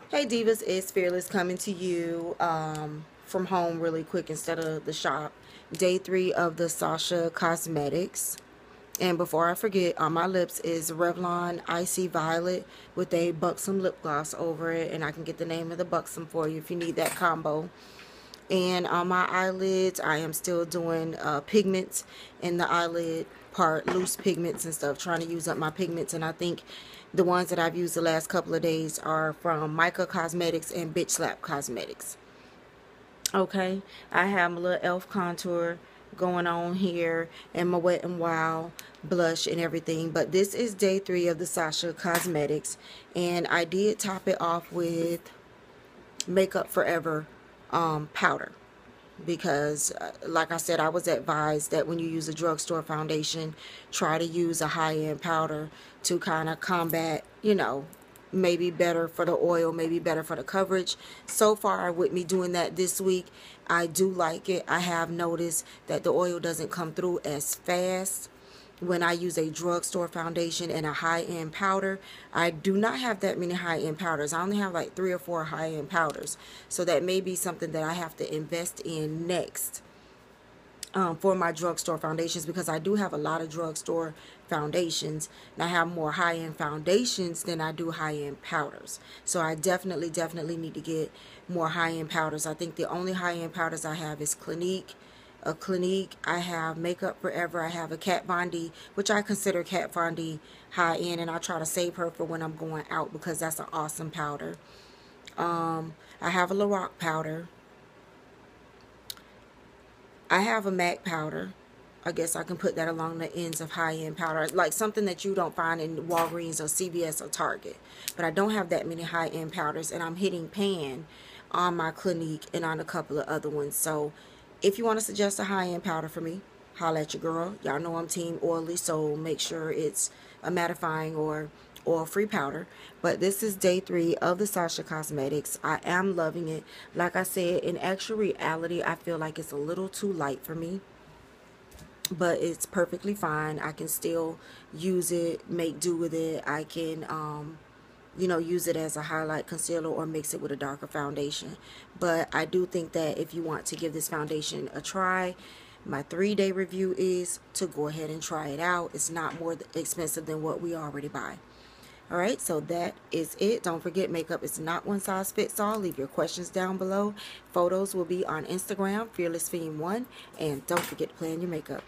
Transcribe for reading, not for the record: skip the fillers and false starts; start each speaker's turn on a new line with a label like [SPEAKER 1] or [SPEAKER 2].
[SPEAKER 1] Hey Divas, it's Fearless coming to you from home really quick instead of the shop. Day 3 of the SACHA Cosmetics. And before I forget, on my lips is Revlon Icy Violet with a BUXOM lip gloss over it. And I can get the name of the BUXOM for you if you need that combo. And on my eyelids, I am still doing pigments in the eyelid part, loose pigments and stuff, trying to use up my pigments. And I think the ones that I've used the last couple of days are from Mica Cosmetics and BITCHSLAP Cosmetics. Okay, I have my little e.l.f. contour going on here and my Wet n Wild blush and everything. But this is day 3 of the SACHA Cosmetics, and I did top it off with Makeup Forever powder, because like I said, I was advised that when you use a drugstore foundation, try to use a high-end powder to kind of combat, you know, maybe better for the oil, maybe better for the coverage. So far with me doing that this week, I do like it. I have noticed that the oil doesn't come through as fast when I use a drugstore foundation and a high-end powder. I do not have that many high-end powders. I only have like 3 or 4 high-end powders. So that may be something that I have to invest in next for my drugstore foundations, because I do have a lot of drugstore foundations and I have more high-end foundations than I do high-end powders. So I definitely need to get more high-end powders. I think the only high-end powders I have is Clinique. I have Makeup Forever, I have a Kat Von D, which I consider Kat Von D high-end, and I try to save her for when I'm going out because that's an awesome powder. I have a Lorac powder. I have a MAC powder. I guess I can put that along the ends of high-end powder, like something that you don't find in Walgreens or CVS or Target. But I don't have that many high-end powders, and I'm hitting pan on my Clinique and on a couple of other ones. So if you want to suggest a high-end powder for me, holla at your girl. Y'all know I'm team oily, so make sure it's a mattifying or oil-free powder. But this is day 3 of the SACHA Cosmetics. I am loving it. Like I said, in actual reality, I feel like it's a little too light for me, but it's perfectly fine. I can still use it, make do with it. I can you know, use it as a highlight, concealer, or mix it with a darker foundation. But I do think that if you want to give this foundation a try, my 3-day review is to go ahead and try it out. It's not more expensive than what we already buy. Alright, so that is it. Don't forget, makeup is not one size fits all. Leave your questions down below. Photos will be on Instagram, FearlessFiend1, and don't forget to plan your makeup.